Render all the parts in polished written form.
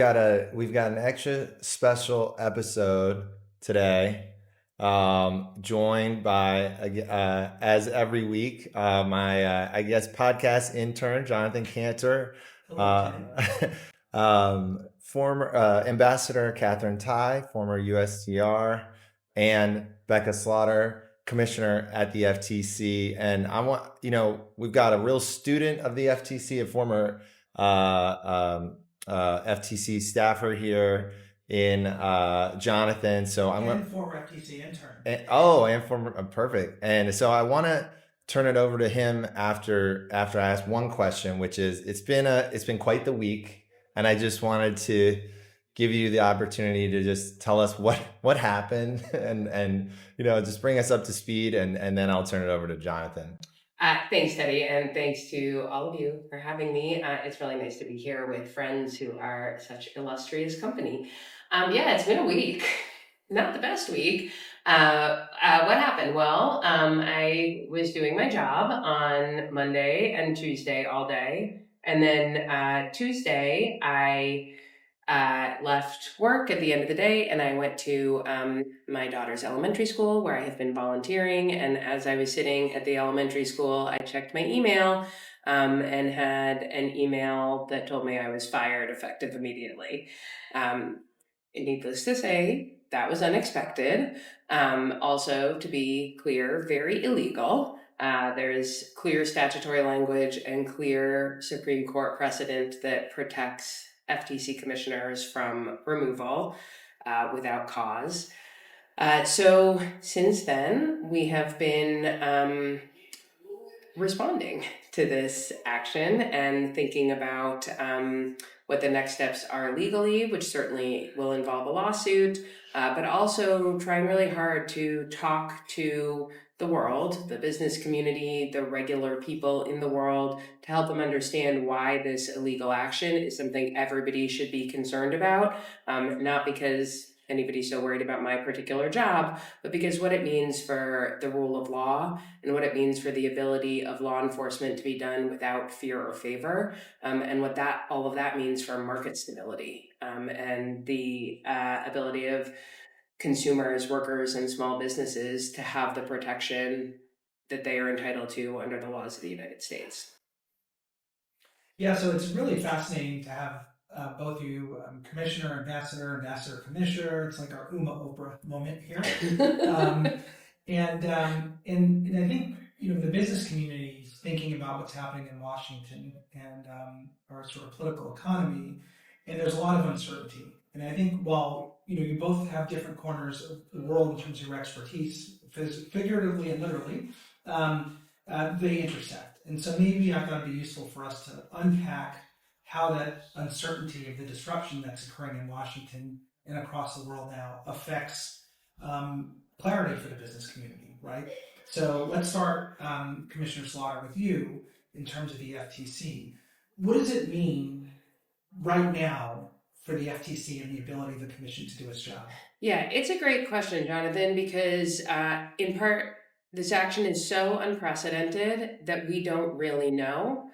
We've got an extra special episode today, joined by as every week my I guess podcast intern Jonathan Kanter, former Ambassador Katherine Tai, former USTR, and Becca Slaughter, Commissioner at the FTC. And we've got a real student of the FTC, a former FTC staffer here in Jonathan. So I'm and former FTC intern. and former perfect. And so I want to turn it over to him after I ask one question, which is it's been quite the week, and I just wanted to give you the opportunity to just tell us what happened and just bring us up to speed, and then I'll turn it over to Jonathan. Thanks, Teddy, and thanks to all of you for having me. It's really nice to be here with friends who are such illustrious company. Yeah, it's been a week, not the best week. What happened? Well, I was doing my job on Monday and Tuesday all day, and then Tuesday I left work at the end of the day and I went to my daughter's elementary school where I have been volunteering. And as I was sitting at the elementary school, I checked my email and had an email that told me I was fired effective immediately. Needless to say, that was unexpected. Also, to be clear, very illegal. There's clear statutory language and clear Supreme Court precedent that protects FTC commissioners from removal without cause. So since then, we have been responding to this action and thinking about what the next steps are legally, which certainly will involve a lawsuit, but also trying really hard to talk to the world, the business community, the regular people in the world, to help them understand why this illegal action is something everybody should be concerned about, not because anybody's so worried about my particular job, but because what it means for the rule of law and what it means for the ability of law enforcement to be done without fear or favor, and what that all of that means for market stability, and the ability of consumers, workers, and small businesses to have the protection that they are entitled to under the laws of the United States. Yeah, so it's really fascinating to have both of you, commissioner, ambassador, commissioner. It's like our Uma Oprah moment here. Um, and I think the business community is thinking about what's happening in Washington and our sort of political economy, and there's a lot of uncertainty. And I think while you both have different corners of the world in terms of your expertise, figuratively and literally, they intersect. And so maybe I thought it'd be useful for us to unpack how that uncertainty of the disruption that's occurring in Washington and across the world now affects clarity for the business community, right? So let's start, Commissioner Slaughter, with you in terms of the FTC. What does it mean right now for the FTC and the ability of the commission to do its job? Yeah, it's a great question, Jonathan, because in part, this action is so unprecedented that we don't really know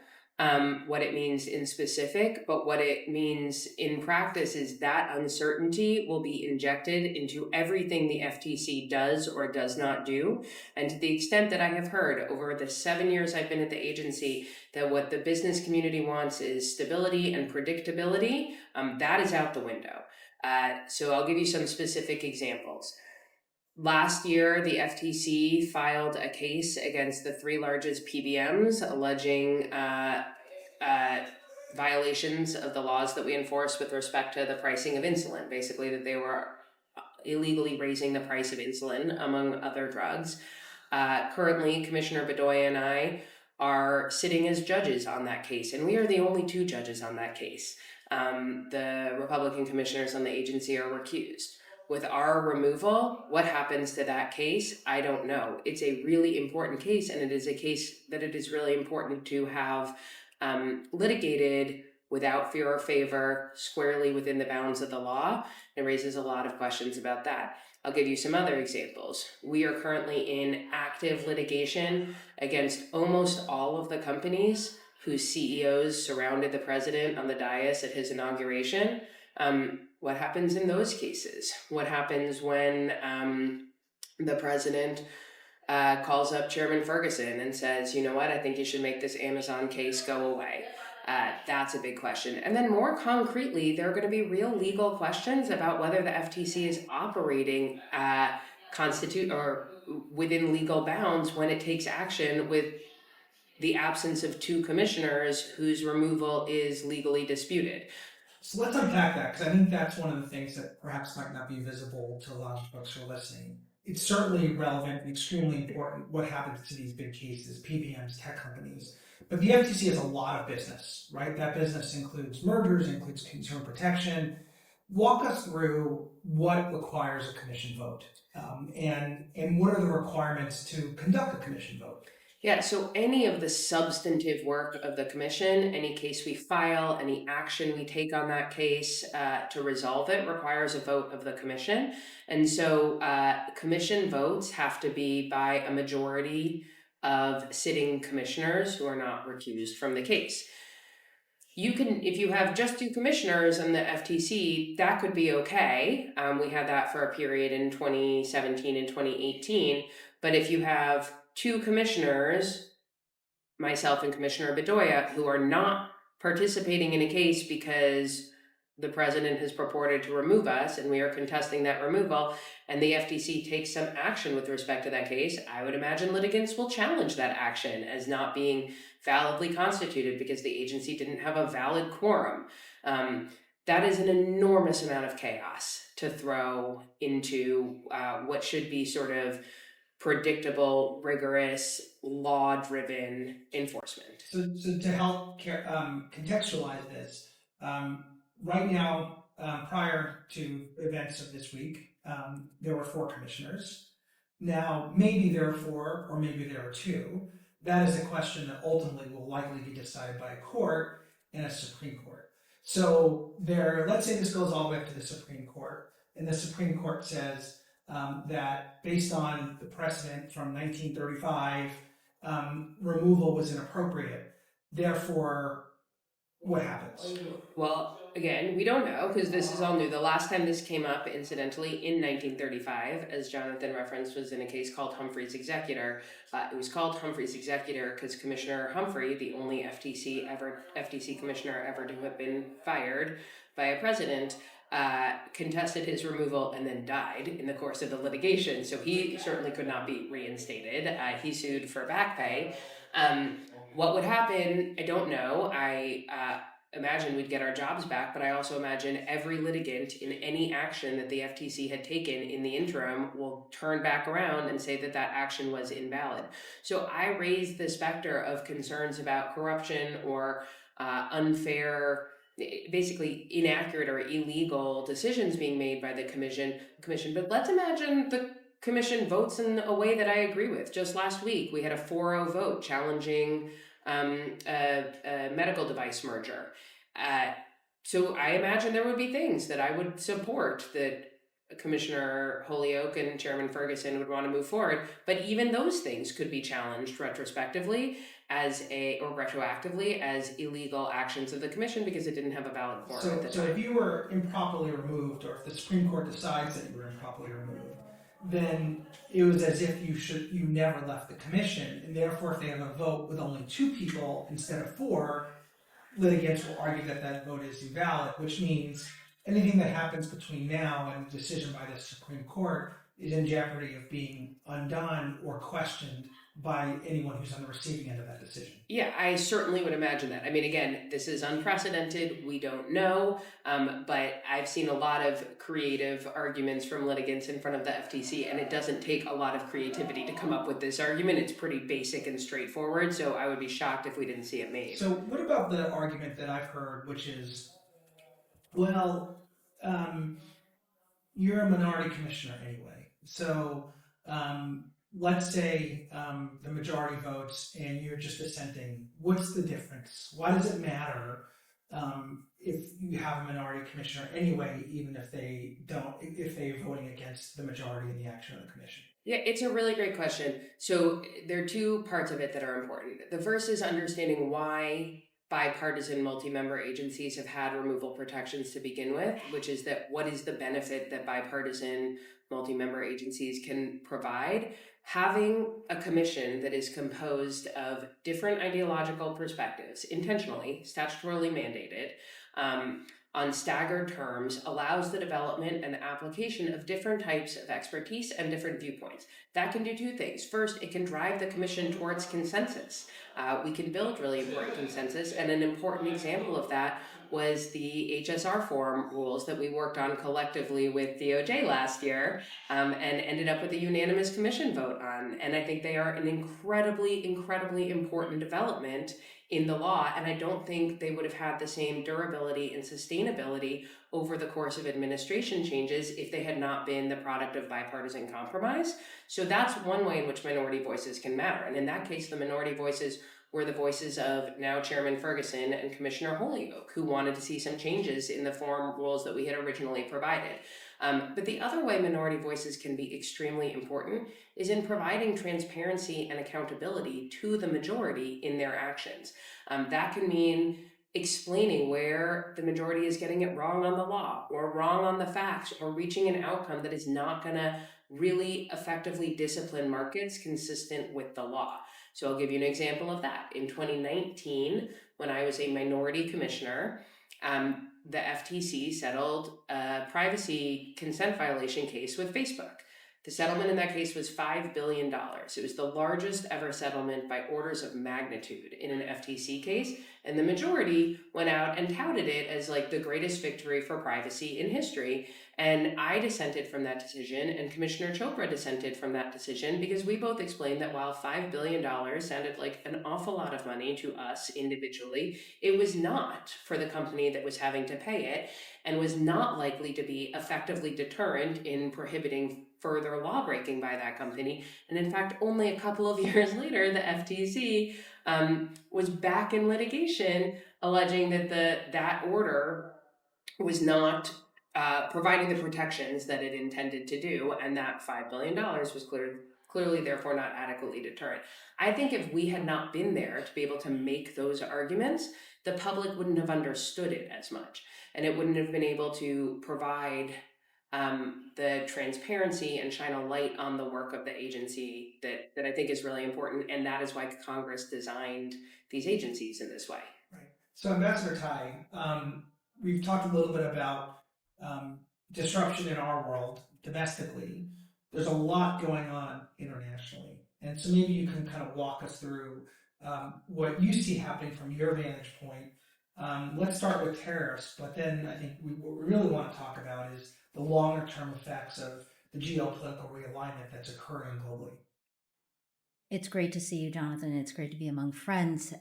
what it means in specific, but what it means in practice is that uncertainty will be injected into everything the FTC does or does not do. And to the extent that I have heard over the 7 years I've been at the agency, that what the business community wants is stability and predictability, that is out the window. So I'll give you some specific examples. Last year, the FTC filed a case against the three largest PBMs alleging violations of the laws that we enforce with respect to the pricing of insulin. Basically, that they were illegally raising the price of insulin, among other drugs. Currently, Commissioner Bedoya and I are sitting as judges on that case, and we are the only two judges on that case. The Republican commissioners on the agency are recused. With our removal, what happens to that case? I don't know. It's a really important case, and it is a case that it is really important to have litigated without fear or favor, squarely within the bounds of the law. It raises a lot of questions about that. I'll give you some other examples. We are currently in active litigation against almost all of the companies whose CEOs surrounded the president on the dais at his inauguration. What happens in those cases? What happens when the president calls up Chairman Ferguson and says, you know what, I think you should make this Amazon case go away? That's a big question. And then more concretely, there are going to be real legal questions about whether the FTC is operating constitute or within legal bounds when it takes action with the absence of two commissioners whose removal is legally disputed. So let's unpack that, because I think that's one of the things that perhaps might not be visible to a lot of folks who are listening. It's certainly relevant and extremely important what happens to these big cases, PBMs, tech companies. But the FTC has a lot of business, right? That business includes mergers, includes consumer protection. Walk us through what requires a commission vote, and what are the requirements to conduct a commission vote? Yeah, so any of the substantive work of the commission, any case we file, any action we take on that case to resolve it requires a vote of the commission. And so commission votes have to be by a majority of sitting commissioners who are not recused from the case. You can, if you have just two commissioners in the FTC, that could be okay. We had that for a period in 2017 and 2018. But if you have two commissioners, myself and Commissioner Bedoya, who are not participating in a case because the president has purported to remove us and we are contesting that removal, and the FTC takes some action with respect to that case, I would imagine litigants will challenge that action as not being validly constituted because the agency didn't have a valid quorum. That is an enormous amount of chaos to throw into what should be sort of predictable, rigorous, law-driven enforcement. So to help contextualize this, right now, prior to events of this week, there were 4 commissioners. Now, maybe there are 4, or maybe there are 2. That is a question that ultimately will likely be decided by a court and a Supreme Court. So let's say this goes all the way up to the Supreme Court, and the Supreme Court says that based on the precedent from 1935, removal was inappropriate. Therefore, what happens? Well, again, we don't know because this is all new. The last time this came up, incidentally, in 1935, as Jonathan referenced, was in a case called Humphrey's Executor. It was called Humphrey's Executor because Commissioner Humphrey, the only FTC commissioner ever to have been fired by a president, contested his removal and then died in the course of the litigation. So he certainly could not be reinstated. He sued for back pay. What would happen, I don't know. I imagine we'd get our jobs back, but I also imagine every litigant in any action that the FTC had taken in the interim will turn back around and say that that action was invalid. So I raised the specter of concerns about corruption or unfair, basically inaccurate or illegal decisions being made by the commission. But let's imagine the commission votes in a way that I agree with. Just last week, we had a 4-0 vote challenging a medical device merger. So I imagine there would be things that I would support that Commissioner Holyoke and Chairman Ferguson would want to move forward. But even those things could be challenged retrospectively or retroactively as illegal actions of the commission because it didn't have a valid quorum at the time. So if you were improperly removed, or if the Supreme Court decides that you were improperly removed, then it was as if you never left the commission, and therefore if they have a vote with only 2 people instead of 4, litigants will argue that that vote is invalid, which means anything that happens between now and the decision by the Supreme Court is in jeopardy of being undone or questioned by anyone who's on the receiving end of that decision. Yeah, I certainly would imagine that. I mean, again, this is unprecedented. We don't know, but I've seen a lot of creative arguments from litigants in front of the FTC, and it doesn't take a lot of creativity to come up with this argument. It's pretty basic and straightforward, so I would be shocked if we didn't see it made. So what about the argument that I've heard, which is, well, you're a minority commissioner anyway, so let's say the majority votes and you're just dissenting. What's the difference? Why does it matter if you have a minority commissioner anyway, even if they're voting against the majority in the action of the commission? Yeah, it's a really great question. So there are 2 parts of it that are important. The first is understanding why bipartisan multi-member agencies have had removal protections to begin with, which is that what is the benefit that bipartisan multi-member agencies can provide? Having a commission that is composed of different ideological perspectives, intentionally, statutorily mandated, on staggered terms, allows the development and application of different types of expertise and different viewpoints. That can do two things. First, it can drive the commission towards consensus. We can build really important consensus, and an important example of that was the HSR forum rules that we worked on collectively with DOJ last year, and ended up with a unanimous commission vote on. And I think they are an incredibly, incredibly important development in the law, and I don't think they would have had the same durability and sustainability over the course of administration changes if they had not been the product of bipartisan compromise. So that's one way in which minority voices can matter. And in that case, the minority voices were the voices of now Chairman Ferguson and Commissioner Holyoke, who wanted to see some changes in the forum rules that we had originally provided. But the other way minority voices can be extremely important is in providing transparency and accountability to the majority in their actions. That can mean explaining where the majority is getting it wrong on the law or wrong on the facts or reaching an outcome that is not going to really effectively discipline markets consistent with the law. So I'll give you an example of that. In 2019, when I was a minority commissioner, the FTC settled a privacy consent violation case with Facebook. The settlement in that case was $5 billion. It was the largest ever settlement by orders of magnitude in an FTC case, and the majority went out and touted it as like the greatest victory for privacy in history. And I dissented from that decision, and Commissioner Chopra dissented from that decision, because we both explained that while $5 billion sounded like an awful lot of money to us individually, it was not for the company that was having to pay it, and was not likely to be effectively deterrent in prohibiting further lawbreaking by that company. And in fact, only a couple of years later, the FTC was back in litigation, alleging that that order was not providing the protections that it intended to do, and that $5 billion was clearly therefore not adequately deterrent. I think if we had not been there to be able to make those arguments, the public wouldn't have understood it as much, and it wouldn't have been able to provide the transparency and shine a light on the work of the agency that I think is really important, and that is why Congress designed these agencies in this way. Right. So Ambassador Tai, we've talked a little bit about disruption in our world domestically. There's a lot going on internationally, and so maybe you can kind of walk us through what you see happening from your vantage point. Let's start with tariffs, but then I think what we really want to talk about is the longer term effects of the geopolitical realignment that's occurring globally. It's great to see you, Jonathan. It's great to be among friends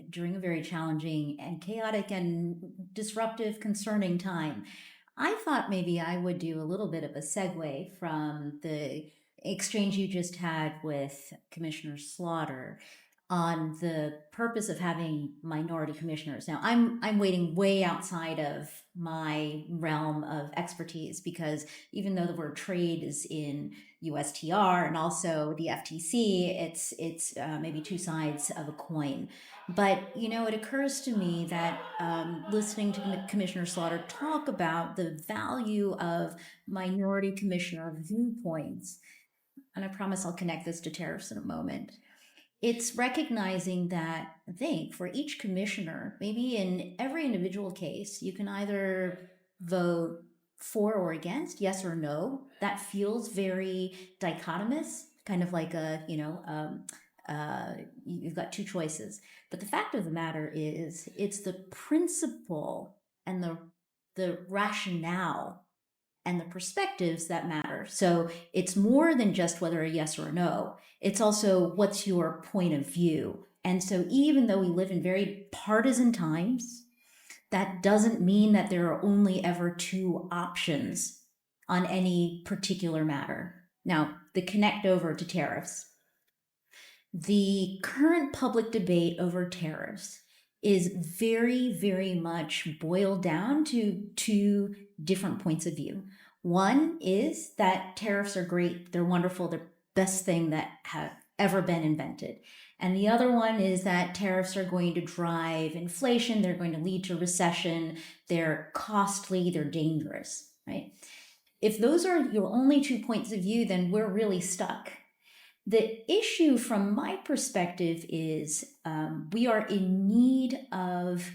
during a very challenging and chaotic and disruptive, concerning time. I thought maybe I would do a little bit of a segue from the exchange you just had with Commissioner Slaughter on the purpose of having minority commissioners. Now, I'm waiting way outside of my realm of expertise, because even though the word trade is in USTR and also the FTC, it's maybe two sides of a coin. But it occurs to me that listening to Commissioner Slaughter talk about the value of minority commissioner viewpoints, and I promise I'll connect this to tariffs in a moment. It's recognizing that, I think, for each commissioner, maybe in every individual case, you can either vote for or against, yes or no. That feels very dichotomous, kind of like you've got two choices. But the fact of the matter is, it's the principle and the rationale and the perspectives that matter. So it's more than just whether a yes or a no. It's also what's your point of view. And so even though we live in very partisan times, that doesn't mean that there are only ever two options on any particular matter. Now, the connect over to tariffs. The current public debate over tariffs is very, very much boiled down to two different points of view. One is that tariffs are great, they're wonderful, they're the best thing that have ever been invented. And the other one is that tariffs are going to drive inflation, they're going to lead to recession, they're costly, they're dangerous, right? If those are your only 2 points of view, then we're really stuck. The issue from my perspective is we are in need of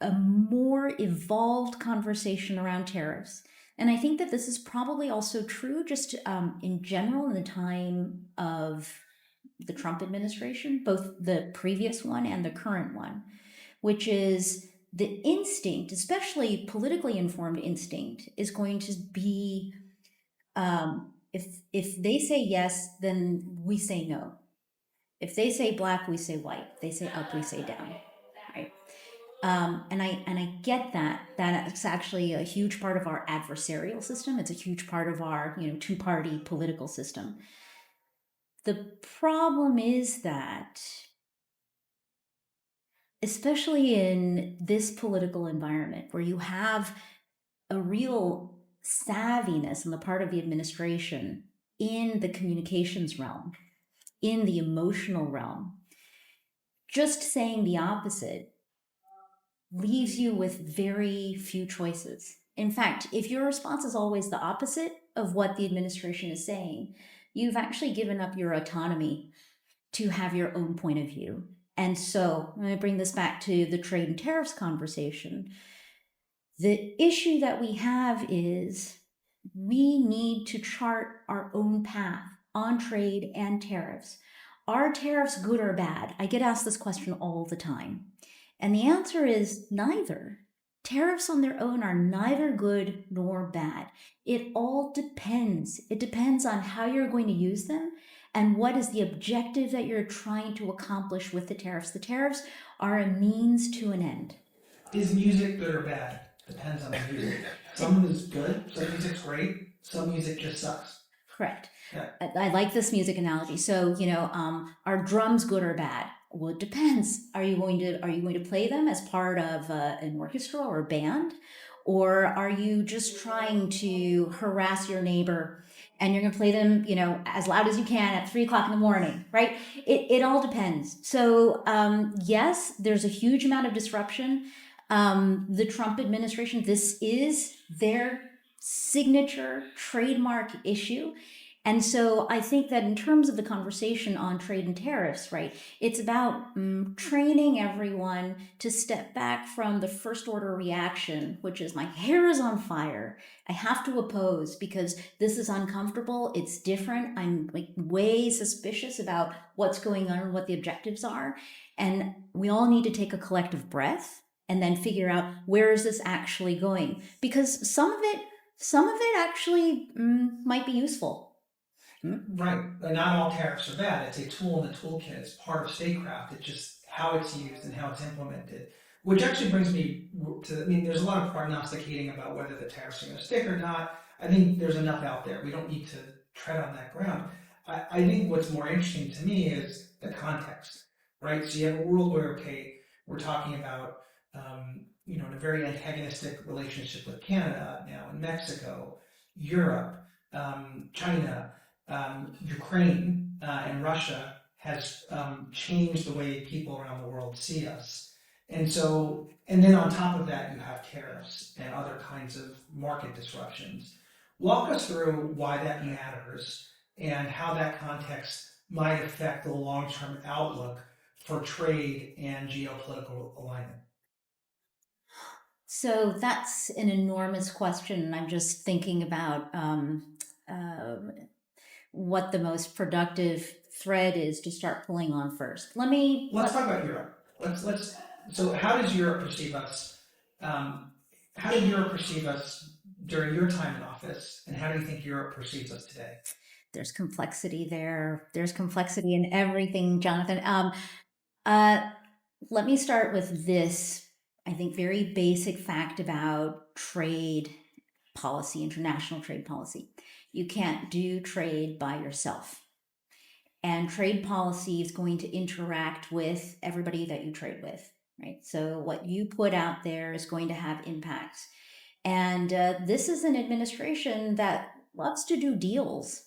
a more evolved conversation around tariffs. And I think that this is probably also true just in general in the time of the Trump administration, both the previous one and the current one, which is the instinct, especially politically informed instinct, is going to be if they say yes, then we say no. If they say black, we say white. If they say up, we say down, right? And I get that. That's actually a huge part of our adversarial system. It's a huge part of our two-party political system. The problem is that, especially in this political environment where you have a real savviness on the part of the administration in the communications realm, in the emotional realm, just saying the opposite leaves you with very few choices. In fact, if your response is always the opposite of what the administration is saying, you've actually given up your autonomy to have your own point of view. And so I'm going to bring this back to the trade and tariffs conversation. The issue that we have is we need to chart our own path on trade and tariffs. Are tariffs good or bad? I get asked this question all the time. And the answer is neither. Tariffs on their own are neither good nor bad. It all depends. It depends on how you're going to use them and what is the objective that you're trying to accomplish with the tariffs. The tariffs are a means to an end. Is music good or bad? Depends on the music. Some is good, some music's great, some music just sucks. Correct. Yeah. I like this music analogy. So, are drums good or bad? Well, it depends. Are you going to play them as part of an orchestra or a band, or are you just trying to harass your neighbor and you're going to play them, as loud as you can at 3:00 in the morning, right? It all depends. So, yes, there's a huge amount of disruption. The Trump administration, this is their signature trademark issue. And so I think that in terms of the conversation on trade and tariffs, right, it's about training everyone to step back from the first order reaction, which is my hair is on fire. I have to oppose because this is uncomfortable. It's different. I'm way suspicious about what's going on and what the objectives are. And we all need to take a collective breath and then figure out where is this actually going? Because some of it actually might be useful. Right. Not all tariffs are bad. It's a tool in the toolkit. It's part of statecraft. It's just how it's used and how it's implemented. Which actually brings me to, there's a lot of prognosticating about whether the tariffs are going to stick or not. I think there's enough out there. We don't need to tread on that ground. I think what's more interesting to me is the context, right? So you have a world where, okay, we're talking about, in a very antagonistic relationship with Canada now and Mexico, Europe, China, Ukraine and Russia has changed the way people around the world see us. And then on top of that, you have tariffs and other kinds of market disruptions. Walk us through why that matters and how that context might affect the long-term outlook for trade and geopolitical alignment. So that's an enormous question. I'm just thinking about what the most productive thread is to start pulling on first. Let's talk about Europe. So how does Europe perceive us? How did Europe perceive us during your time in office, and how do you think Europe perceives us today? There's complexity there. There's complexity in everything, Jonathan. Let me start with this, I think, very basic fact about trade policy, international trade policy. You can't do trade by yourself. And trade policy is going to interact with everybody that you trade with, right? So what you put out there is going to have impacts. And this is an administration that loves to do deals,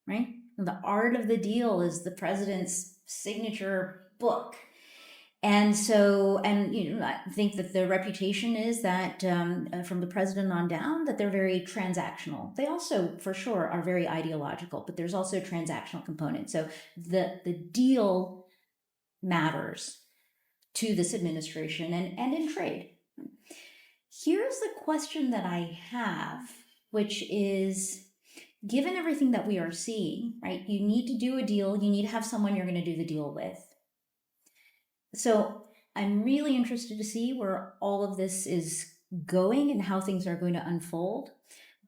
right? The art of the deal is the president's signature book. And so, and I think that the reputation is that from the president on down, that they're very transactional. They also, for sure, are very ideological, but there's also a transactional component. So the deal matters to this administration and in trade. Here's the question that I have, which is, given everything that we are seeing, right? You need to do a deal. You need to have someone you're going to do the deal with. So I'm really interested to see where all of this is going and how things are going to unfold.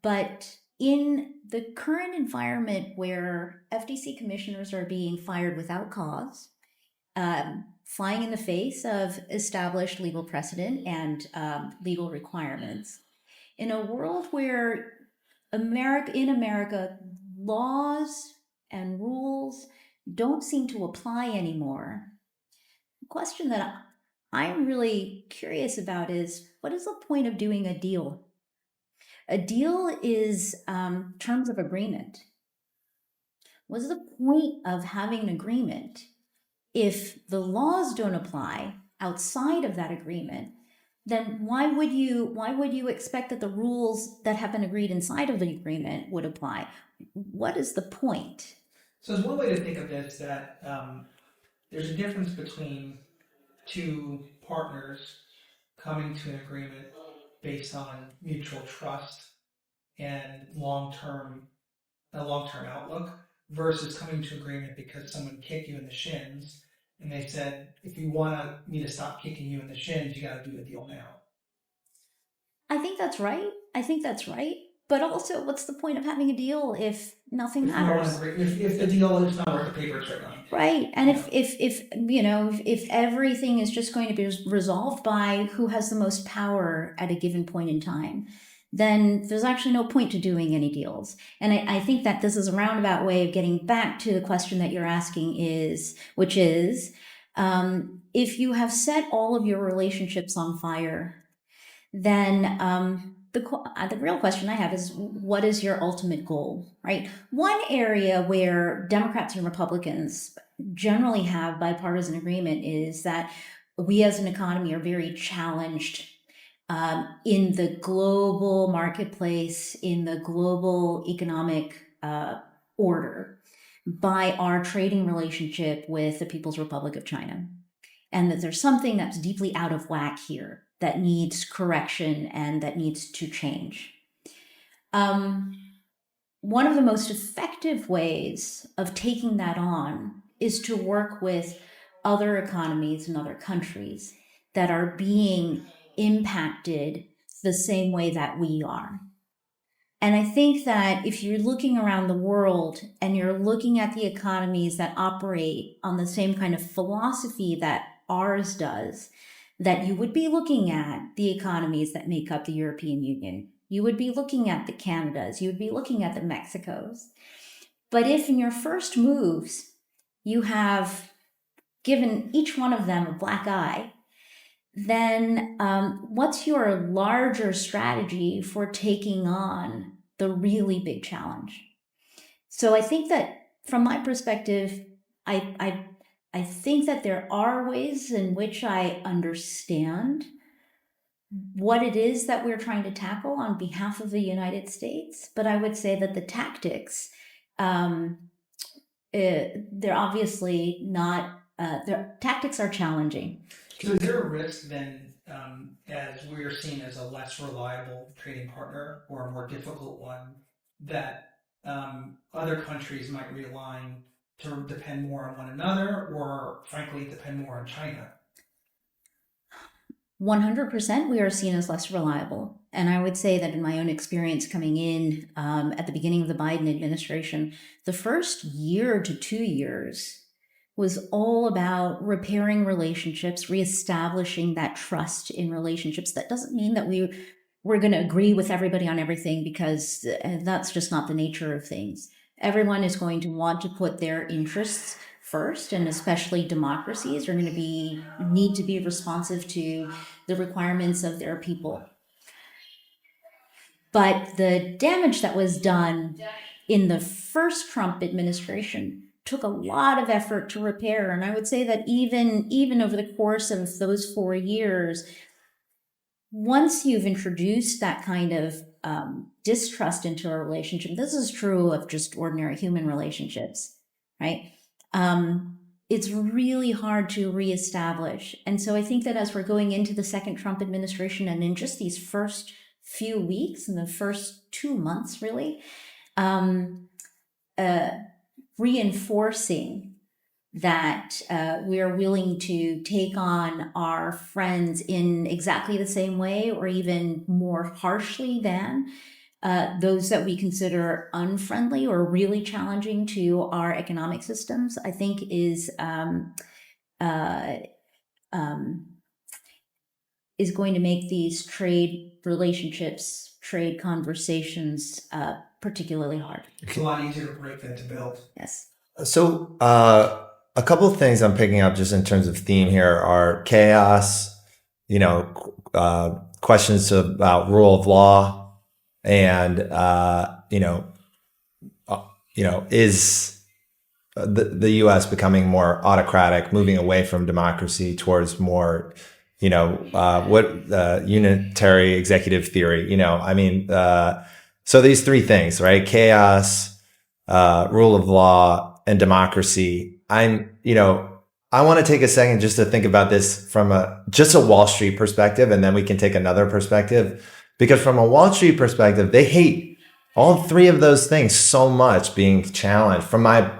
But in the current environment where FTC commissioners are being fired without cause, flying in the face of established legal precedent and legal requirements, in a world where in America, laws and rules don't seem to apply anymore, the question that I'm really curious about is, what is the point of doing a deal? A deal is terms of agreement. What's the point of having an agreement if the laws don't apply outside of that agreement? Then why would you expect that the rules that have been agreed inside of the agreement would apply? What is the point? So there's one way to think of this, that there's a difference between two partners coming to an agreement based on mutual trust and a long-term outlook, versus coming to agreement because someone kicked you in the shins and they said, if you want me to stop kicking you in the shins, you got to do a deal now. I think that's right. But also, what's the point of having a deal if nothing matters? If the deal is not worth the paper it's written on. Right. And if everything is just going to be resolved by who has the most power at a given point in time, then there's actually no point to doing any deals. And I think that this is a roundabout way of getting back to the question that you're asking, which is, if you have set all of your relationships on fire, then the real question I have is, what is your ultimate goal, right? One area where Democrats and Republicans generally have bipartisan agreement is that we as an economy are very challenged in the global marketplace, in the global economic order, by our trading relationship with the People's Republic of China. And that there's something that's deeply out of whack here that needs correction and that needs to change. One of the most effective ways of taking that on is to work with other economies and other countries that are being impacted the same way that we are. And I think that if you're looking around the world and you're looking at the economies that operate on the same kind of philosophy that ours does, that you would be looking at the economies that make up the European Union. You would be looking at the Canadas. You would be looking at the Mexicos. But if in your first moves you have given each one of them a black eye, then what's your larger strategy for taking on the really big challenge? So I think that from my perspective, I think that there are ways in which I understand what it is that we're trying to tackle on behalf of the United States, but I would say that the tactics, they're obviously not, their tactics are challenging. So is there a risk then, as we're seen as a less reliable trading partner or a more difficult one, that other countries might realign to depend more on one another, or frankly depend more on China? 100% we are seen as less reliable. And I would say that in my own experience coming in at the beginning of the Biden administration, the first year to 2 years was all about repairing relationships, reestablishing that trust in relationships. That doesn't mean that we're going to agree with everybody on everything, because that's just not the nature of things. Everyone is going to want to put their interests first, and especially democracies are going to need to be responsive to the requirements of their people. But the damage that was done in the first Trump administration took a lot of effort to repair. And I would say that even over the course of those 4 years, once you've introduced that kind of distrust into a relationship, this is true of just ordinary human relationships, right? It's really hard to reestablish. And so I think that as we're going into the second Trump administration, and in just these first few weeks, in the first 2 months, really, reinforcing that we are willing to take on our friends in exactly the same way or even more harshly than those that we consider unfriendly or really challenging to our economic systems, I think is going to make these trade relationships, trade conversations particularly hard. It's a lot easier to break than to build. Yes. So, a couple of things I'm picking up just in terms of theme here are chaos, questions about rule of law, and is the U.S. becoming more autocratic, moving away from democracy towards more, unitary executive theory. So these three things, right? Chaos, rule of law, and democracy. I want to take a second just to think about this from just a Wall Street perspective, and then we can take another perspective. Because from a Wall Street perspective, they hate all three of those things so much being challenged. From my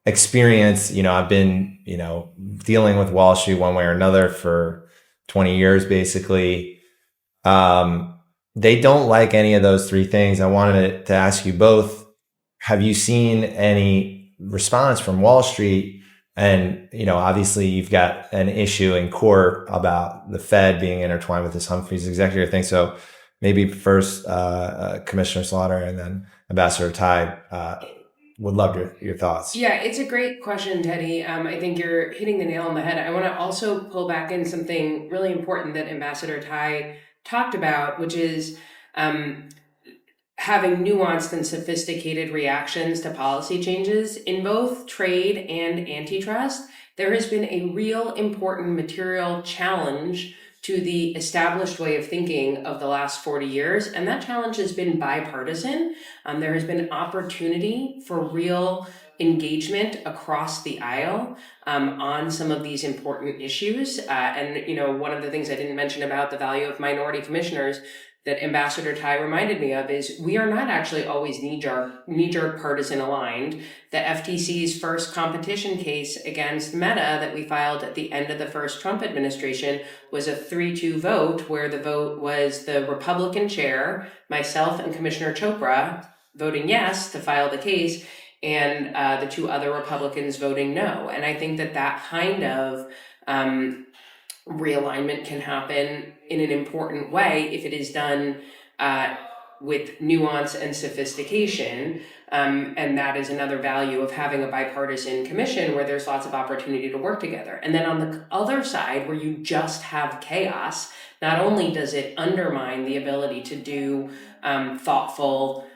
experience, I've been, dealing with Wall Street one way or another for 20 years, basically. They don't like any of those three things. I wanted to ask you both, have you seen any response from Wall Street? And, obviously you've got an issue in court about the Fed being intertwined with this Humphreys executive thing. So maybe first, Commissioner Slaughter and then Ambassador Tai, would love your thoughts. Yeah, it's a great question, Teddy. I think you're hitting the nail on the head. I want to also pull back in something really important that Ambassador Tai talked about, which is having nuanced and sophisticated reactions to policy changes in both trade and antitrust. There has been a real important material challenge to the established way of thinking of the last 40 years, and that challenge has been bipartisan. There has been opportunity for real engagement across the aisle on some of these important issues. And one of the things I didn't mention about the value of minority commissioners that Ambassador Tai reminded me of is we are not actually always knee-jerk partisan aligned. The FTC's first competition case against Meta that we filed at the end of the first Trump administration was a 3-2 vote, where the vote was the Republican chair, myself and Commissioner Chopra voting yes to file the case, and the two other Republicans voting no. And I think that kind of realignment can happen in an important way if it is done with nuance and sophistication. And that is another value of having a bipartisan commission where there's lots of opportunity to work together. And then on the other side, where you just have chaos, not only does it undermine the ability to do thoughtful,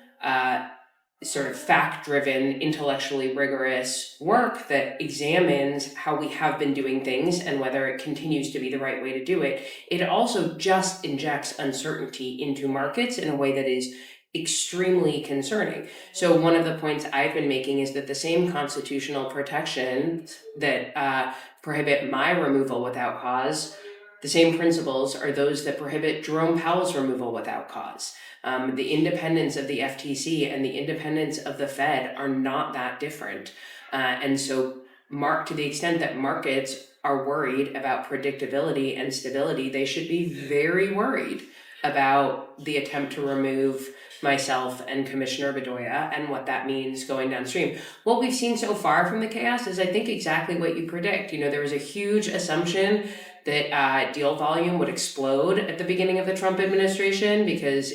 sort of fact-driven, intellectually rigorous work that examines how we have been doing things and whether it continues to be the right way to do it, it also just injects uncertainty into markets in a way that is extremely concerning. So one of the points I've been making is that the same constitutional protections that prohibit my removal without cause, the same principles are those that prohibit Jerome Powell's removal without cause. The independence of the FTC and the independence of the Fed are not that different. And so to the extent that markets are worried about predictability and stability, they should be very worried about the attempt to remove myself and Commissioner Bedoya and what that means going downstream. What we've seen so far from the chaos is, I think, exactly what you predict. There was a huge assumption that deal volume would explode at the beginning of the Trump administration because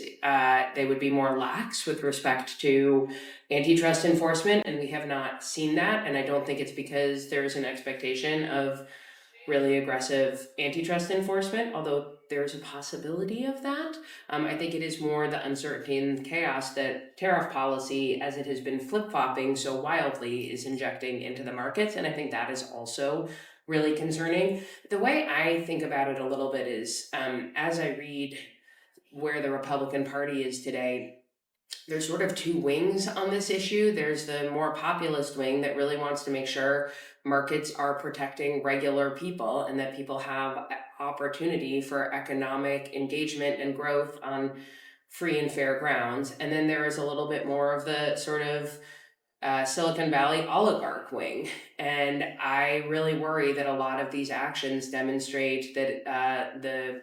they would be more lax with respect to antitrust enforcement, and we have not seen that. And I don't think it's because there's an expectation of really aggressive antitrust enforcement, although there's a possibility of that. I think it is more the uncertainty and chaos that tariff policy, as it has been flip-flopping so wildly, is injecting into the markets. And I think that is also really concerning. The way I think about it a little bit is, as I read where the Republican Party is today, there's sort of two wings on this issue. There's the more populist wing that really wants to make sure markets are protecting regular people and that people have opportunity for economic engagement and growth on free and fair grounds. And then there is a little bit more of the sort of Silicon Valley oligarch wing. And I really worry that a lot of these actions demonstrate that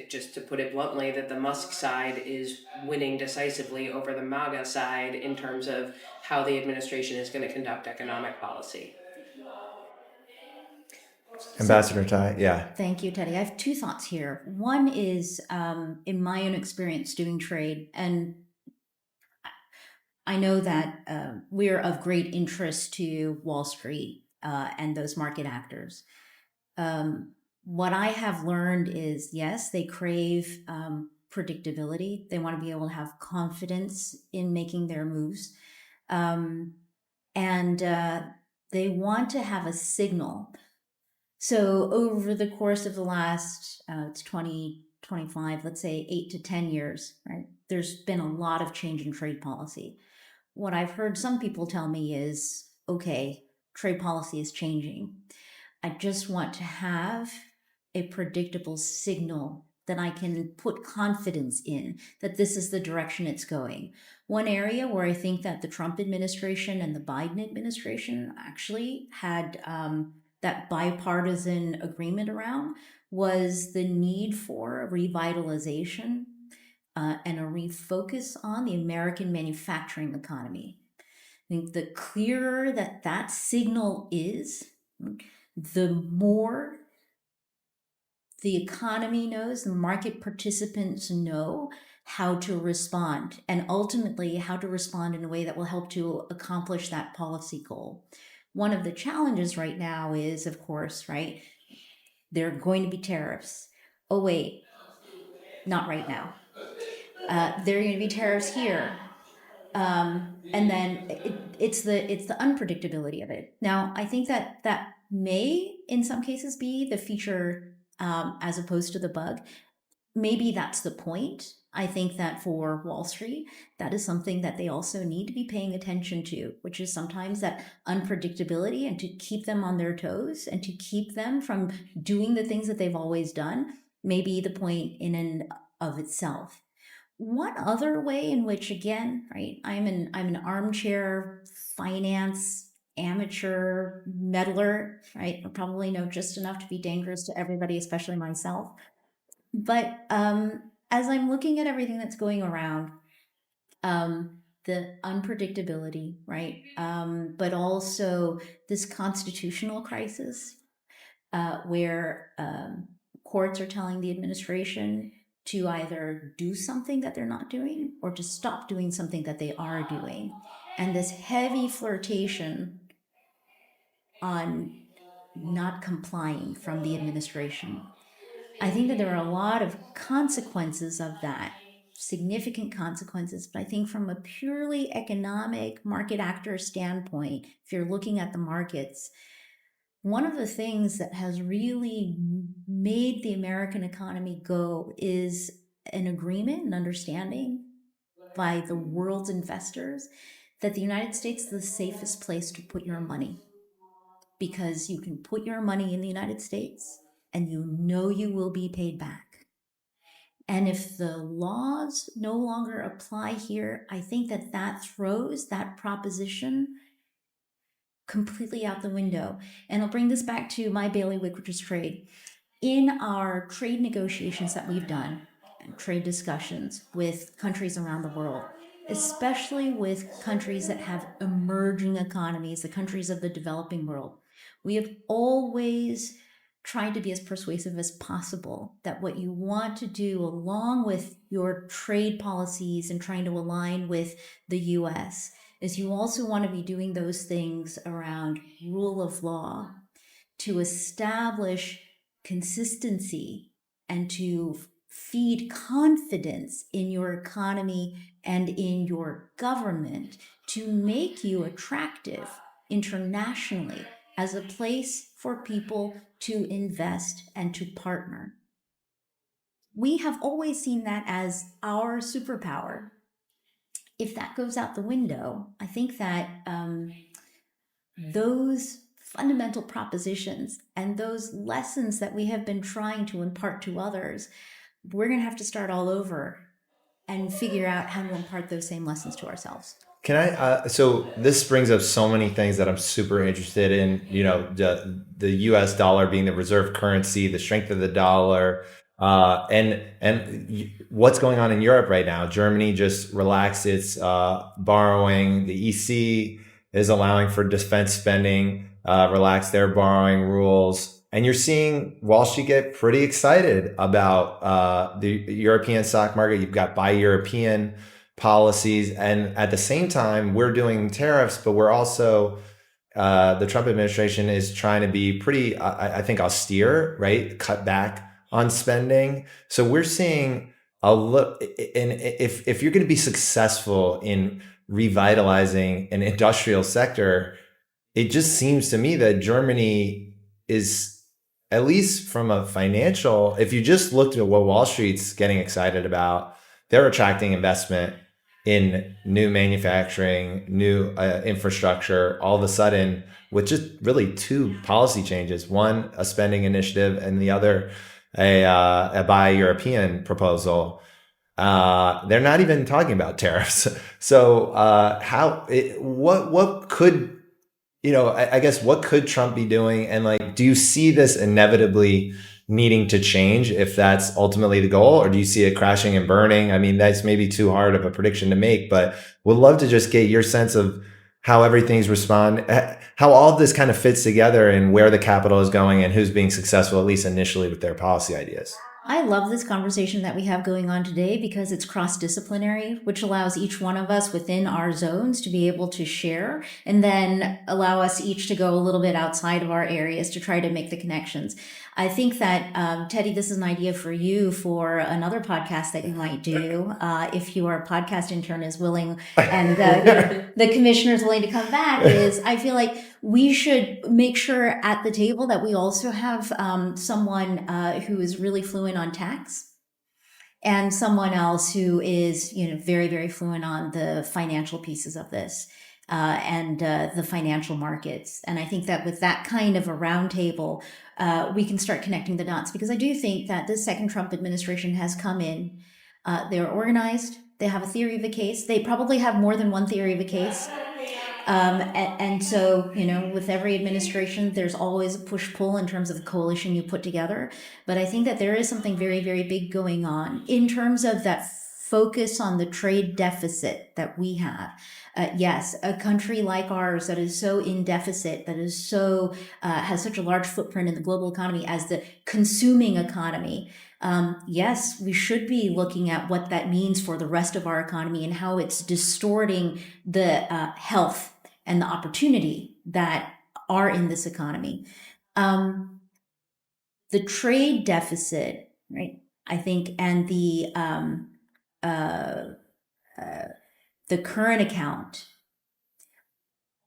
just to put it bluntly, that the Musk side is winning decisively over the MAGA side in terms of how the administration is going to conduct economic policy. Ambassador Tai, yeah. Thank you, Teddy. I have two thoughts here. One is in my own experience doing trade, and I know that we're of great interest to Wall Street and those market actors. What I have learned is, yes, they crave predictability. They want to be able to have confidence in making their moves. And they want to have a signal. So over the course of the last, it's 2025, let's say 8 to 10 years, right? There's been a lot of change in trade policy. What I've heard some people tell me is, okay, trade policy is changing. I just want to have a predictable signal that I can put confidence in, that this is the direction it's going. One area where I think that the Trump administration and the Biden administration actually had that bipartisan agreement around was the need for a revitalization and a refocus on the American manufacturing economy. I think the clearer that that signal is, the more the economy knows, the market participants know how to respond, and ultimately how to respond in a way that will help to accomplish that policy goal. One of the challenges right now is, of course, right, there are going to be tariffs. Oh, wait, not right now. There are going to be tariffs here. And then it's the unpredictability of it. Now, I think that may, in some cases, be the feature as opposed to the bug. Maybe that's the point. I think that for Wall Street, that is something that they also need to be paying attention to, which is sometimes that unpredictability, and to keep them on their toes and to keep them from doing the things that they've always done may be the point in and of itself. One other way in which, again, right, I'm an armchair finance amateur meddler, right? I probably know just enough to be dangerous to everybody, especially myself. But as I'm looking at everything that's going around, the unpredictability, right? But also this constitutional crisis where courts are telling the administration to either do something that they're not doing or to stop doing something that they are doing. And this heavy flirtation on not complying from the administration. I think that there are a lot of consequences of that, significant consequences, but I think from a purely economic market actor standpoint, if you're looking at the markets, one of the things that has really made the American economy go is an agreement and understanding by the world's investors that the United States is the safest place to put your money, because you can put your money in the United States and you know you will be paid back. And if the laws no longer apply here, I think that that throws that proposition completely out the window. And I'll bring this back to my bailiwick, which is trade. In our trade negotiations that we've done, and trade discussions with countries around the world, especially with countries that have emerging economies, the countries of the developing world, we have always tried to be as persuasive as possible that what you want to do, along with your trade policies and trying to align with the US, is you also want to be doing those things around rule of law to establish consistency and to feed confidence in your economy and in your government to make you attractive internationally as a place for people to invest and to partner. We have always seen that as our superpower. If that goes out the window, I think that those fundamental propositions and those lessons that we have been trying to impart to others, we're going to have to start all over and figure out how to impart those same lessons to ourselves. Can I? So this brings up so many things that I'm super interested in. You know, the U.S. dollar being the reserve currency, the strength of the dollar, and what's going on in Europe right now. Germany just relaxed its borrowing. The EC is allowing for defense spending, relax their borrowing rules. And you're seeing Wall Street get pretty excited about the European stock market. You've got buy European policies, and at the same time we're doing tariffs, but we're also the Trump administration is trying to be pretty I think austere, right? Cut back on spending. So we're seeing a look, and if you're going to be successful in revitalizing an industrial sector, it just seems to me that Germany is, at least from a financial, if you just looked at what Wall Street's getting excited about, they're attracting investment in new manufacturing, new infrastructure, all of a sudden, with just really two policy changes, one, a spending initiative, and the other, a buy European proposal. They're not even talking about tariffs. So what could, I guess, what could Trump be doing? And like, do you see this inevitably needing to change if that's ultimately the goal, or do you see it crashing and burning? I mean, that's maybe too hard of a prediction to make, but would love to just get your sense of how everything's how all of this kind of fits together and where the capital is going and who's being successful, at least initially, with their policy ideas. I love this conversation that we have going on today because it's cross-disciplinary, which allows each one of us within our zones to be able to share and then allow us each to go a little bit outside of our areas to try to make the connections. I think that, Teddy, this is an idea for you for another podcast that you might do. If your podcast intern is willing and the commissioner is willing to come back, is I feel like we should make sure at the table that we also have someone who is really fluent on tax and someone else who is, very, very fluent on the financial pieces of this. And the financial markets. And I think that with that kind of a roundtable, we can start connecting the dots, because I do think that this second Trump administration has come in. They're organized. They have a theory of the case. They probably have more than one theory of the case. And so, with every administration, there's always a push-pull in terms of the coalition you put together. But I think that there is something very, very big going on in terms of that focus on the trade deficit that we have. Yes, a country like ours that is so in deficit, that is so has such a large footprint in the global economy as the consuming economy. Yes, we should be looking at what that means for the rest of our economy and how it's distorting the health and the opportunity that are in this economy. The trade deficit, right? I think, and the current account,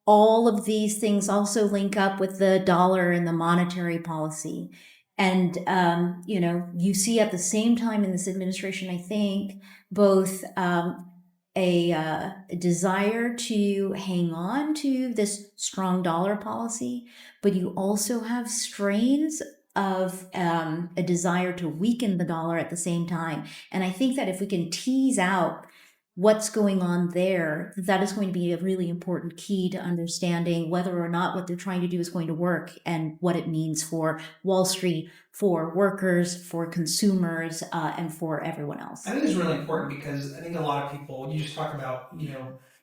all of these things also link up with the dollar and the monetary policy. And, you see at the same time in this administration, I think, both a desire to hang on to this strong dollar policy, but you also have strains of a desire to weaken the dollar at the same time. And I think that if we can tease out what's going on there, that is going to be a really important key to understanding whether or not what they're trying to do is going to work and what it means for Wall Street, for workers, for consumers, and for everyone else. I think it's really important because I think a lot of people, you just talk about,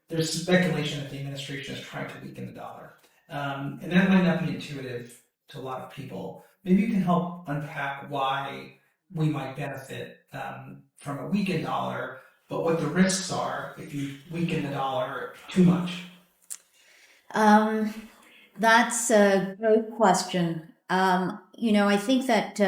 there's speculation that the administration is trying to weaken the dollar. And that might not be intuitive to a lot of people. Maybe you can help unpack why we might benefit from a weakened dollar, but what the risks are if you weaken the dollar too much. That's a great question. I think that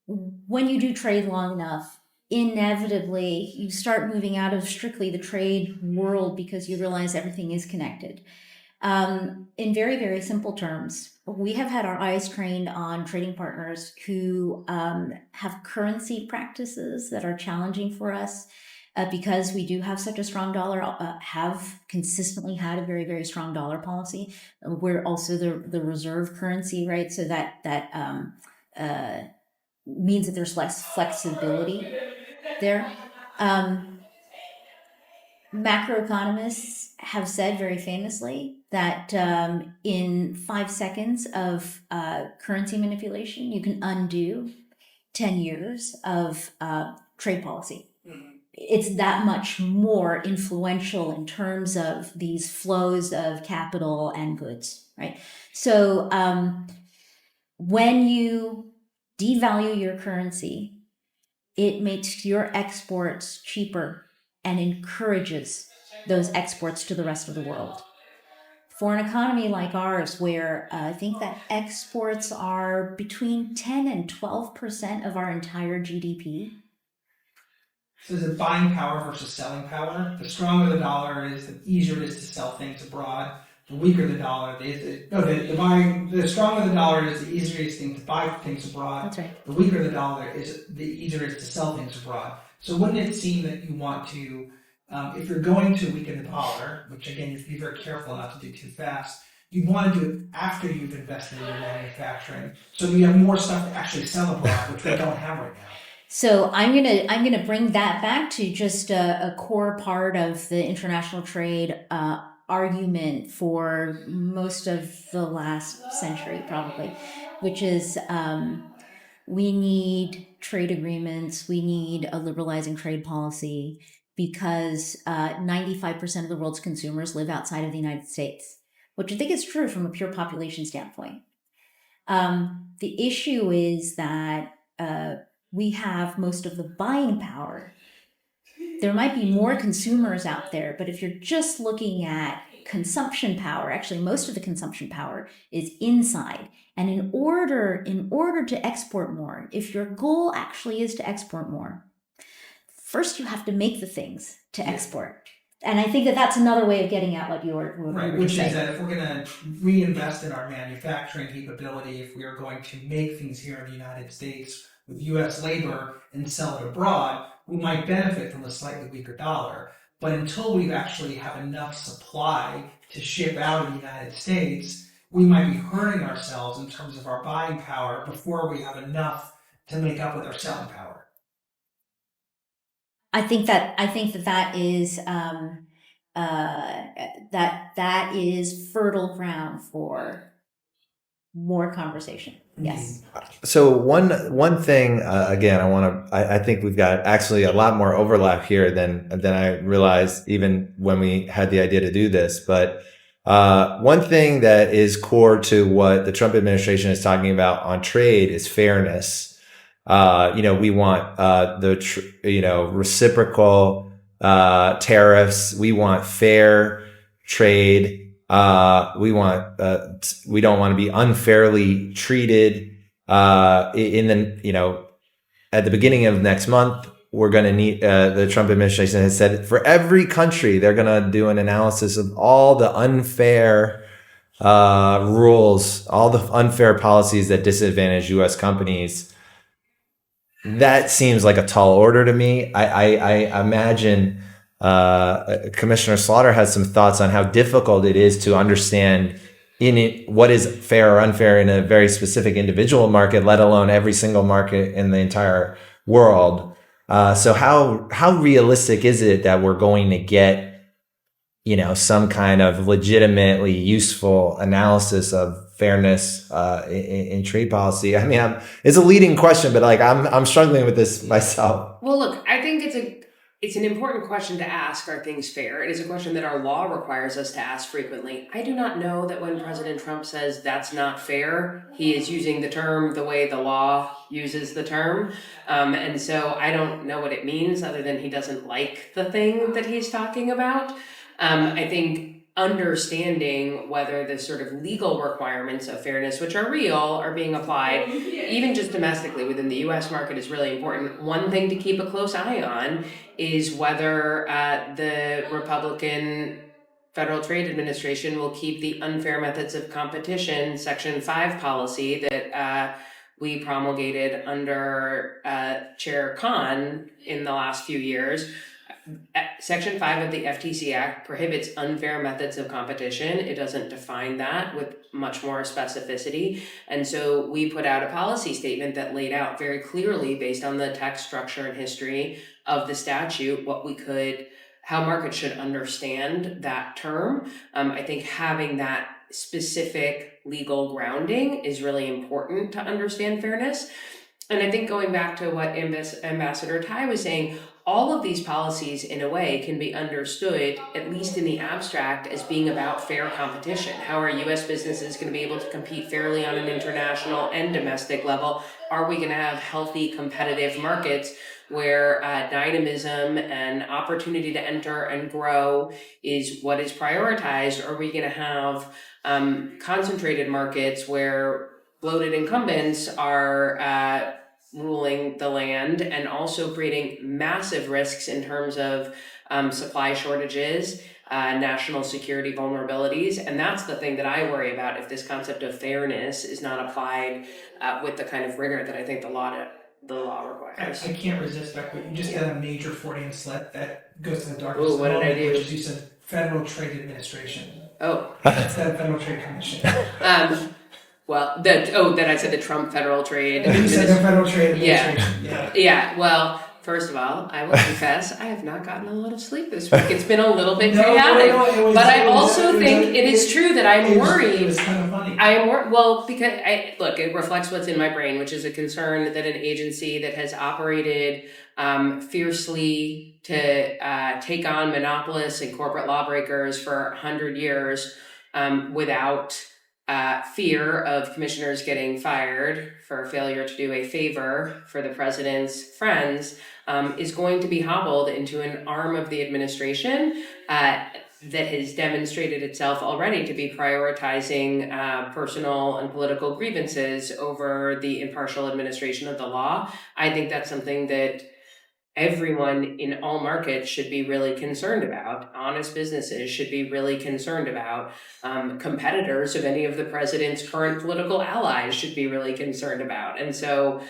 when you do trade long enough, inevitably you start moving out of strictly the trade world because you realize everything is connected. In very, very simple terms, we have had our eyes trained on trading partners who have currency practices that are challenging for us. Because we do have such a strong dollar, have consistently had a very, very strong dollar policy. We're also the reserve currency, right? So that means that there's less flexibility there. Macroeconomists have said very famously that in 5 seconds of currency manipulation, you can undo 10 years of trade policy. It's that much more influential in terms of these flows of capital and goods, right? So when you devalue your currency, it makes your exports cheaper and encourages those exports to the rest of the world. For an economy like ours, where I think that exports are between 10 and 12% of our entire GDP. So is it buying power versus selling power? The stronger the dollar is, the easier it is to sell things abroad. The weaker the dollar is, the stronger the dollar is, the easier it is to buy things abroad. That's right. The weaker the dollar is, the easier it is to sell things abroad. So wouldn't it seem that you want to, if you're going to weaken the dollar, which again, you have to be very careful not to do too fast, you want to do it after you've invested in your manufacturing, so you have more stuff to actually sell abroad, which we don't have right now. So I'm gonna bring that back to just a core part of the international trade argument for most of the last century, probably, which is we need trade agreements, we need a liberalizing trade policy because 95% of the world's consumers live outside of the United States, which I think is true from a pure population standpoint. The issue is that we have most of the buying power. There might be more consumers out there, but if you're just looking at consumption power, actually most of the consumption power is inside. And in order to export more, if your goal actually is to export more, first you have to make the things to export. And I think that that's another way of getting at what you were right, which is that if we're going to reinvest in our manufacturing capability, if we are going to make things here in the United States with U.S. labor and sell it abroad, we might benefit from a slightly weaker dollar. But until we actually have enough supply to ship out of the United States, we might be hurting ourselves in terms of our buying power before we have enough to make up with our selling power. I think that is that is fertile ground for more conversation. Yes. So one thing again, I think we've got actually a lot more overlap here than I realized even when we had the idea to do this. But one thing that is core to what the Trump administration is talking about on trade is fairness. We want reciprocal tariffs. We want fair trade. We don't want to be unfairly treated. At the beginning of next month, we're going to need, the Trump administration has said for every country, they're going to do an analysis of all the unfair, rules, all the unfair policies that disadvantage U.S. companies. That seems like a tall order to me. I imagine Commissioner Slaughter has some thoughts on how difficult it is to understand what is fair or unfair in a very specific individual market, let alone every single market in the entire world. So how realistic is it that we're going to get some kind of legitimately useful analysis of fairness in trade policy? I mean, it's a leading question, but I'm struggling with this myself. Well, look, I think it's an important question to ask. Are things fair? It is a question that our law requires us to ask frequently. I do not know that when President Trump says that's not fair, he is using the term the way the law uses the term. And so I don't know what it means other than he doesn't like the thing that he's talking about. I think understanding whether the sort of legal requirements of fairness, which are real, are being applied, even just domestically within the US market, is really important. One thing to keep a close eye on is whether the Republican Federal Trade Administration will keep the unfair methods of competition Section 5 policy that we promulgated under Chair Khan in the last few years. Section 5 of the FTC Act prohibits unfair methods of competition. It doesn't define that with much more specificity. And so we put out a policy statement that laid out very clearly, based on the text, structure, and history of the statute, how markets should understand that term. I think having that specific legal grounding is really important to understand fairness. And I think going back to what Ambassador Tai was saying, all of these policies, in a way, can be understood, at least in the abstract, as being about fair competition. How are US businesses going to be able to compete fairly on an international and domestic level? Are we going to have healthy, competitive markets where dynamism and opportunity to enter and grow is what is prioritized? Or are we going to have concentrated markets where bloated incumbents are ruling the land and also creating massive risks in terms of supply shortages, national security vulnerabilities? And that's the thing that I worry about if this concept of fairness is not applied with the kind of rigor that I think the law requires. I can't resist, Beck, but you just had a major Freudian slip that goes to the darkest Ooh, what did I moment, do? which is you said Federal Trade Administration Oh, instead of Federal Trade Commission. well, that I said the Trump Federal Trade. You said the Federal Trade Yeah. Administration. Yeah, well, first of all, I will confess, I have not gotten a lot of sleep this week. It's been a little bit No, chaotic. it was- But I it was- also think it is true that I'm worried. It was kind of funny. I am because it reflects what's in my brain, which is a concern that an agency that has operated fiercely to take on monopolists and corporate lawbreakers for 100 years without fear of commissioners getting fired for failure to do a favor for the president's friends is going to be hobbled into an arm of the administration that has demonstrated itself already to be prioritizing personal and political grievances over the impartial administration of the law. I think that's something that everyone in all markets should be really concerned about. Honest businesses should be really concerned about. Competitors of any of the president's current political allies should be really concerned about. And so,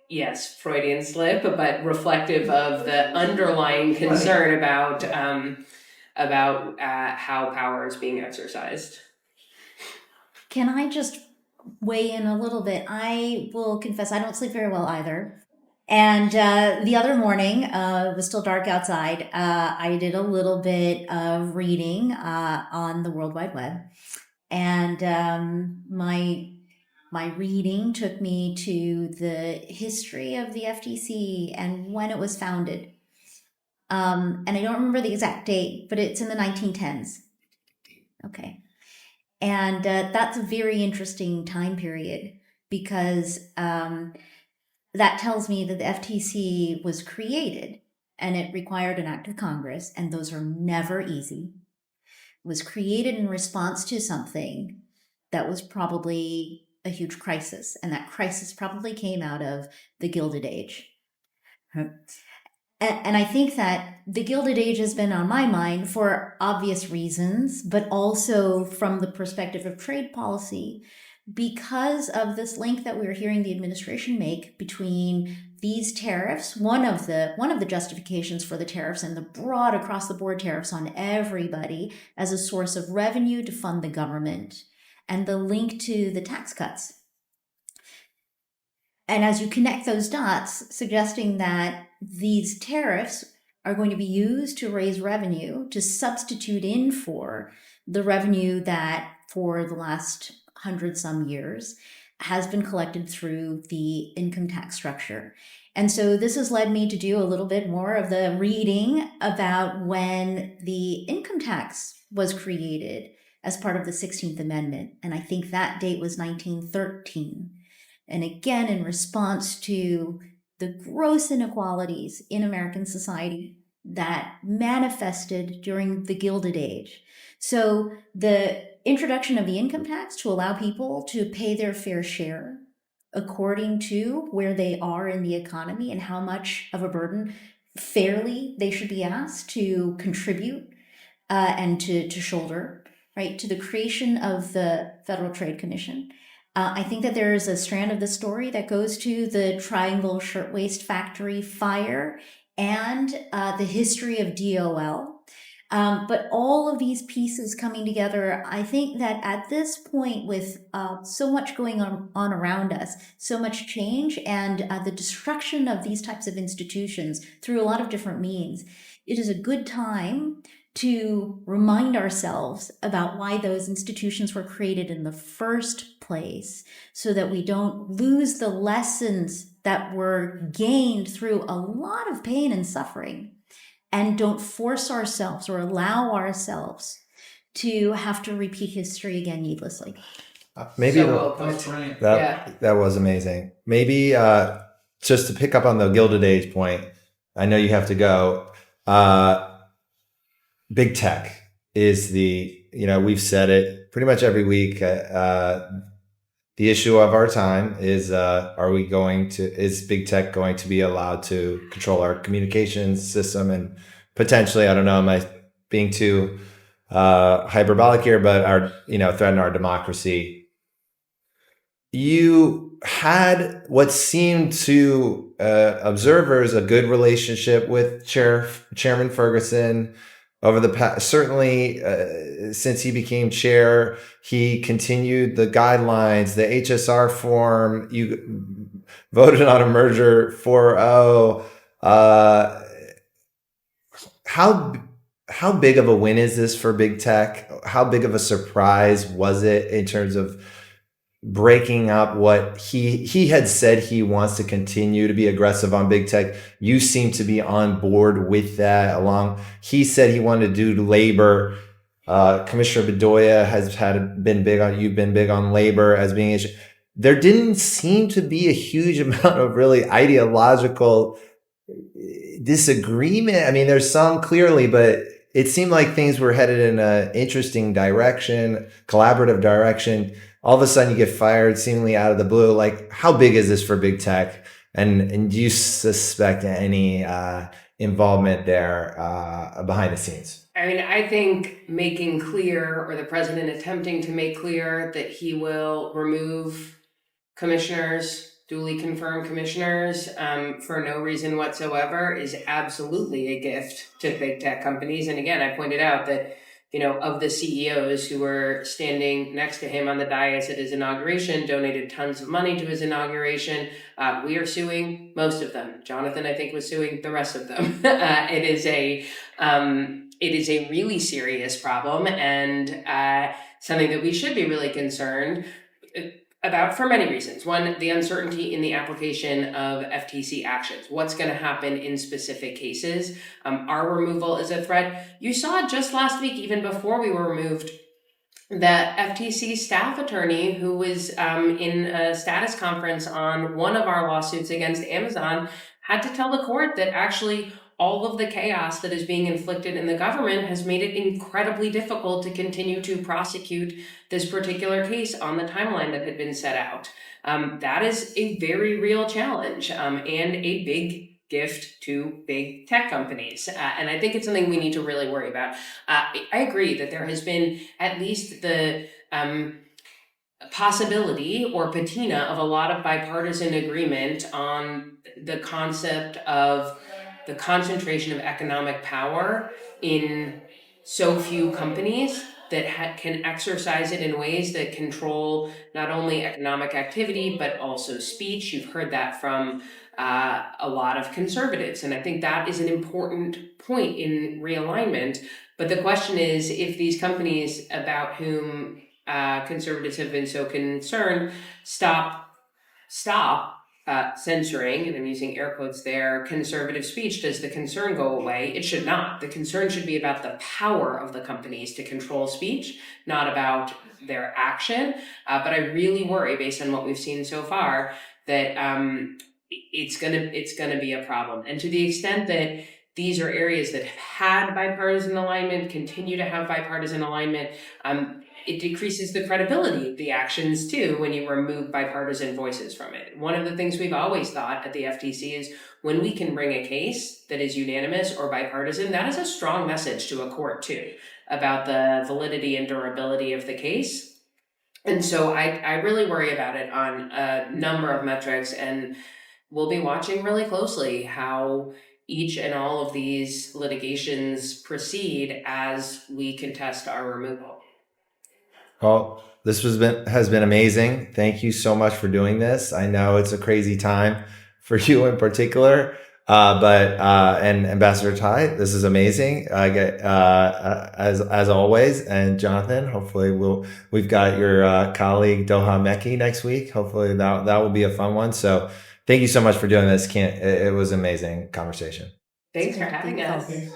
yes, Freudian slip, but reflective of the underlying concern about how power is being exercised. Can I just weigh in a little bit? I will confess I don't sleep very well either. And the other morning, it was still dark outside, I did a little bit of reading on the World Wide Web. And my reading took me to the history of the FTC and when it was founded. And I don't remember the exact date, but it's in the 1910s. Okay. And that's a very interesting time period because that tells me that the FTC was created and it required an act of Congress, and those are never easy. It was created in response to something that was probably a huge crisis, and that crisis probably came out of the Gilded Age. And I think that the Gilded Age has been on my mind for obvious reasons, but also from the perspective of trade policy, because of this link that we're hearing the administration make between these tariffs, one of the justifications for the tariffs and the broad across the board tariffs on everybody as a source of revenue to fund the government, and the link to the tax cuts. And as you connect those dots, suggesting that these tariffs are going to be used to raise revenue, to substitute in for the revenue that for the last 100-some years has been collected through the income tax structure. And so this has led me to do a little bit more of the reading about when the income tax was created as part of the 16th Amendment. And I think that date was 1913. And again, in response to the gross inequalities in American society, that manifested during the Gilded Age. So the introduction of the income tax to allow people to pay their fair share according to where they are in the economy and how much of a burden fairly they should be asked to contribute and to shoulder, right, to the creation of the Federal Trade Commission. I think that there is a strand of the story that goes to the Triangle Shirtwaist Factory fire and the history of DOL. But all of these pieces coming together, I think that at this point, with so much going on around us, so much change, and the destruction of these types of institutions through a lot of different means, it is a good time to remind ourselves about why those institutions were created in the first place, so that we don't lose the lessons that were gained through a lot of pain and suffering, and don't force ourselves or allow ourselves to have to repeat history again needlessly. Maybe That's right. that was amazing. Maybe just to pick up on the Gilded Age point, I know you have to go. Big tech is we've said it pretty much every week. The issue of our time is, is big tech going to be allowed to control our communications system and potentially, I don't know, am I being too hyperbolic here, but threaten our democracy? You had what seemed to observers a good relationship with Chairman Ferguson over the past. Certainly, since he became chair, he continued the guidelines, the HSR form. You voted on a merger 4-0. How big of a win is this for big tech? How big of a surprise was it in terms of breaking up what he had said he wants to continue to be aggressive on big tech? You seem to be on board with that. He said he wanted to do labor. Commissioner Bedoya has you've been big on labor as being issue. There didn't seem to be a huge amount of really ideological disagreement. I mean, there's some clearly, but it seemed like things were headed in an interesting direction, collaborative direction. All of a sudden you get fired seemingly out of the blue. Like, how big is this for big tech? And do you suspect any involvement there behind the scenes? I mean, I think making clear, or the president attempting to make clear, that he will remove commissioners, duly confirmed commissioners, for no reason whatsoever is absolutely a gift to big tech companies. And again, I pointed out that, of the CEOs who were standing next to him on the dais at his inauguration, donated tons of money to his inauguration. We are suing most of them. Jonathan, I think, was suing the rest of them. It is a really serious problem, and something that we should be really concerned about for many reasons. One, the uncertainty in the application of FTC actions. What's going to happen in specific cases? Our removal is a threat. You saw just last week, even before we were removed, that FTC staff attorney who was in a status conference on one of our lawsuits against Amazon had to tell the court that actually all of the chaos that is being inflicted in the government has made it incredibly difficult to continue to prosecute this particular case on the timeline that had been set out. That is a very real challenge, and a big gift to big tech companies. And I think it's something we need to really worry about. I agree that there has been at least the possibility or patina of a lot of bipartisan agreement on the concept of the concentration of economic power in so few companies that can exercise it in ways that control not only economic activity, but also speech. You've heard that from a lot of conservatives. And I think that is an important point in realignment. But the question is, if these companies about whom conservatives have been so concerned stop censoring, and I'm using air quotes there, conservative speech, does the concern go away? It should not. The concern should be about the power of the companies to control speech, not about their action. But I really worry, based on what we've seen so far, that it's gonna be a problem. And to the extent that these are areas that have had bipartisan alignment, continue to have bipartisan alignment. It decreases the credibility of the actions too when you remove bipartisan voices from it. One of the things we've always thought at the FTC is when we can bring a case that is unanimous or bipartisan, that is a strong message to a court too about the validity and durability of the case. And so I really worry about it on a number of metrics, and we'll be watching really closely how each and all of these litigations proceed as we contest our removal. Well, this has been amazing. Thank you so much for doing this. I know it's a crazy time for you in particular, and Ambassador Tai, this is amazing. I get as always, and Jonathan, hopefully we've got your colleague Doha Meki next week. Hopefully that will be a fun one. So thank you so much for doing this. It was an amazing conversation. Thanks for having us. Thanks.